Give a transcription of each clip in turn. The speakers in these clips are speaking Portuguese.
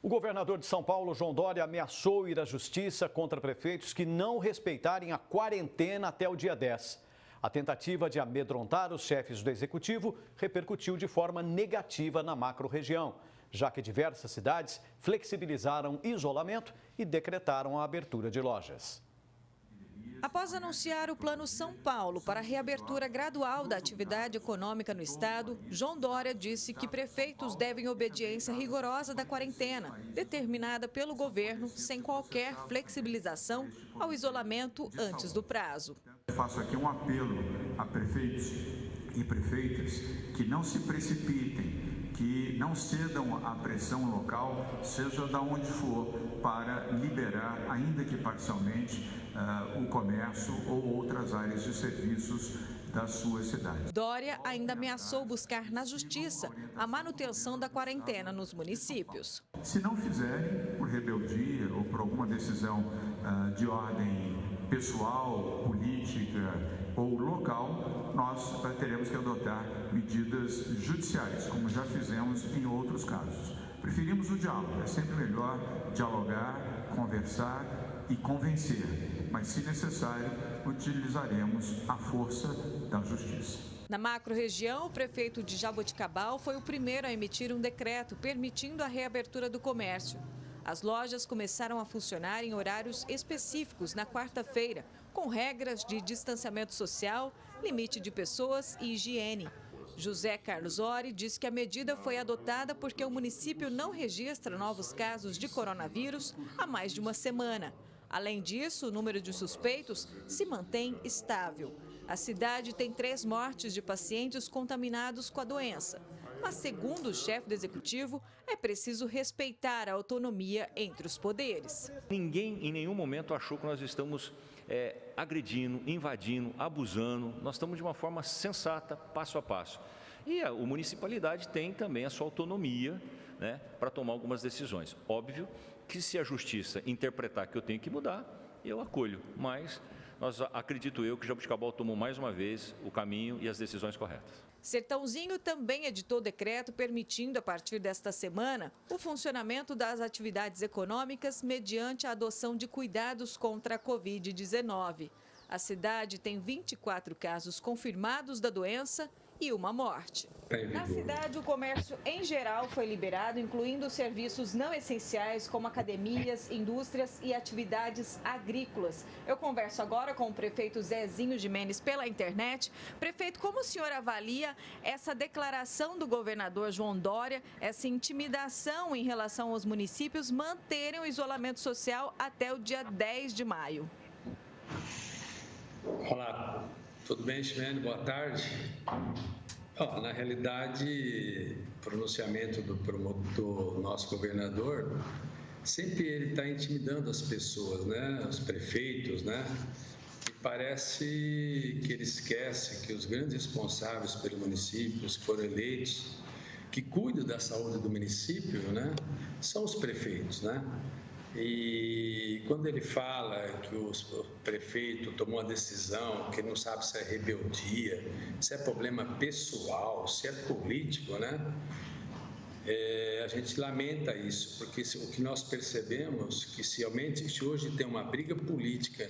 O governador de São Paulo, João Dória, ameaçou ir à justiça contra prefeitos que não respeitarem a quarentena até o dia 10. A tentativa de amedrontar os chefes do executivo repercutiu de forma negativa na macro-região, já que diversas cidades flexibilizaram isolamento e decretaram a abertura de lojas. Após anunciar o Plano São Paulo para a reabertura gradual da atividade econômica no estado, João Dória disse que prefeitos devem obediência rigorosa da quarentena, determinada pelo governo, sem qualquer flexibilização ao isolamento antes do prazo. Faço aqui um apelo a prefeitos e prefeitas que não se precipitem, que não cedam à pressão local, seja de onde for, para liberar, ainda que parcialmente, o comércio ou outras áreas de serviços da sua cidade. Dória ainda ameaçou buscar na justiça a manutenção da quarentena nos municípios. Se não fizerem, por rebeldia ou por alguma decisão de ordem pessoal, política ou local, nós teremos que adotar medidas judiciais, como já fizemos em outros casos. Preferimos o diálogo, é sempre melhor dialogar, conversar e convencer, mas se necessário, utilizaremos a força da justiça. Na macro-região, o prefeito de Jaboticabal foi o primeiro a emitir um decreto permitindo a reabertura do comércio. As lojas começaram a funcionar em horários específicos na quarta-feira, com regras de distanciamento social, limite de pessoas e higiene. José Carlos Ori diz que a medida foi adotada porque o município não registra novos casos de coronavírus há mais de uma semana. Além disso, o número de suspeitos se mantém estável. A cidade tem 3 mortes de pacientes contaminados com a doença. Mas, segundo o chefe do executivo, é preciso respeitar a autonomia entre os poderes. Ninguém em nenhum momento achou que nós estamos agredindo, invadindo, abusando. Nós estamos de uma forma sensata, passo a passo. E a municipalidade tem também a sua autonomia, né, para tomar algumas decisões. Óbvio que se a justiça interpretar que eu tenho que mudar, eu acolho, mas acredito eu que Jaboticabal tomou mais uma vez o caminho e as decisões corretas. Sertãozinho também editou decreto permitindo, a partir desta semana, o funcionamento das atividades econômicas mediante a adoção de cuidados contra a Covid-19. A cidade tem 24 casos confirmados da doença e uma morte. Na cidade, o comércio em geral foi liberado, incluindo serviços não essenciais como academias, indústrias e atividades agrícolas. Eu converso agora com o prefeito Zezinho Gimenez pela internet. Prefeito, como o senhor avalia essa declaração do governador João Dória, essa intimidação em relação aos municípios manterem o isolamento social até o dia 10 de maio? Olá, tudo bem, Ximene? Boa tarde. Na realidade, o pronunciamento do nosso governador, sempre ele está intimidando as pessoas, né? Os prefeitos, né? E parece que ele esquece que os grandes responsáveis pelo município, os que foram eleitos, que cuidam da saúde do município, né? São os prefeitos, né? E quando ele fala que o prefeito tomou uma decisão, que não sabe se é rebeldia, se é problema pessoal, se é político, né? A gente lamenta isso, porque o que nós percebemos que se hoje tem uma briga política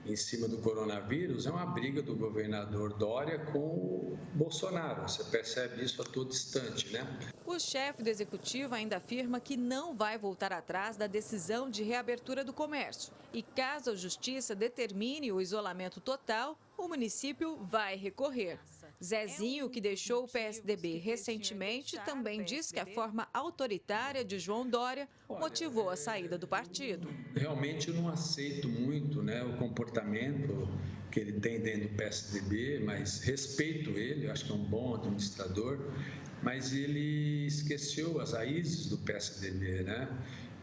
em cima do coronavírus, é uma briga do governador Dória com o Bolsonaro. Você percebe isso a todo instante, né? O chefe do executivo ainda afirma que não vai voltar atrás da decisão de reabertura do comércio. E caso a justiça determine o isolamento total, o município vai recorrer. Zezinho, que deixou o PSDB recentemente, também diz que a forma autoritária de João Dória motivou a saída do partido. Realmente eu não aceito muito, né, o comportamento que ele tem dentro do PSDB, mas respeito ele, eu acho que é um bom administrador, mas ele esqueceu as raízes do PSDB, né?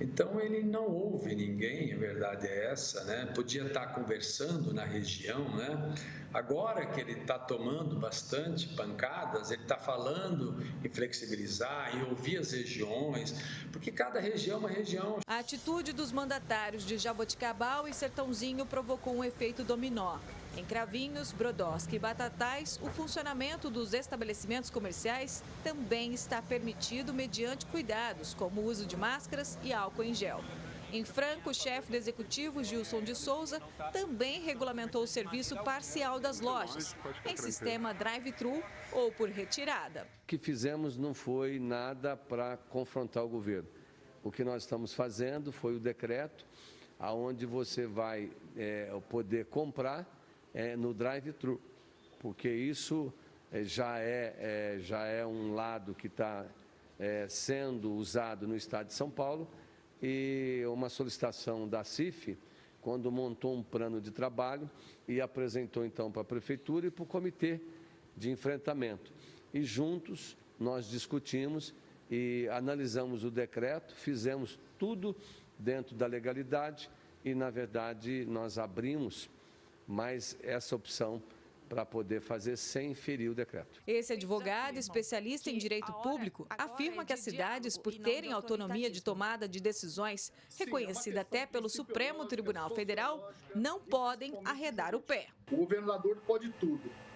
Então ele não ouve ninguém, a verdade é essa, né? Podia estar conversando na região, né? Agora que ele está tomando bastante pancadas, ele está falando em flexibilizar, em ouvir as regiões, porque cada região é uma região. A atitude dos mandatários de Jaboticabal e Sertãozinho provocou um efeito dominó. Em Cravinhos, Brodowski e Batatais, o funcionamento dos estabelecimentos comerciais também está permitido mediante cuidados, como o uso de máscaras e álcool em gel. Em Franco, o chefe do executivo, Gilson de Souza, também regulamentou o serviço parcial das lojas, em sistema drive-thru ou por retirada. O que fizemos não foi nada para confrontar o governo. O que nós estamos fazendo foi o decreto, onde você vai poder comprar no drive-thru, porque isso já é um lado que está sendo usado no estado de São Paulo, e uma solicitação da CIF, quando montou um plano de trabalho e apresentou então para a Prefeitura e para o Comitê de Enfrentamento. E juntos nós discutimos e analisamos o decreto, fizemos tudo dentro da legalidade e, na verdade, nós abrimos mais essa opção para poder fazer sem ferir o decreto. Esse advogado, especialista em direito público, afirma que as cidades, por terem autonomia de tomada de decisões, reconhecida até pelo Supremo Tribunal Federal, não podem arredar o pé. O governador pode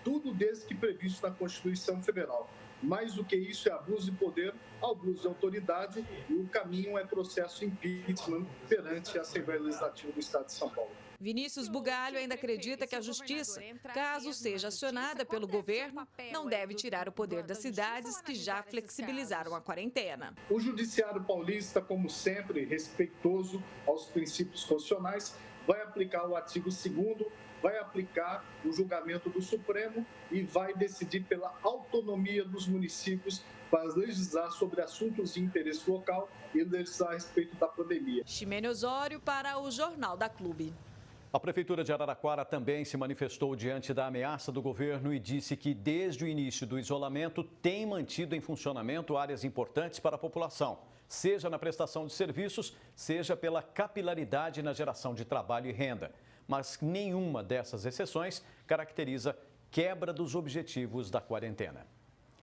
tudo desde que previsto na Constituição Federal. Mais do que isso é abuso de poder, abuso de autoridade, e o caminho é processo impeachment perante a Assembleia Legislativa do Estado de São Paulo. Vinícius Bugalho ainda acredita que a Justiça, caso seja acionada pelo governo, não deve tirar o poder das cidades que já flexibilizaram a quarentena. O Judiciário paulista, como sempre, respeitoso aos princípios constitucionais, vai aplicar o artigo 2º, vai aplicar o julgamento do Supremo e vai decidir pela autonomia dos municípios para legislar sobre assuntos de interesse local e legislar a respeito da pandemia. Ximene Osório para o Jornal da Clube. A Prefeitura de Araraquara também se manifestou diante da ameaça do governo e disse que, desde o início do isolamento, tem mantido em funcionamento áreas importantes para a população, seja na prestação de serviços, seja pela capilaridade na geração de trabalho e renda. Mas nenhuma dessas exceções caracteriza quebra dos objetivos da quarentena.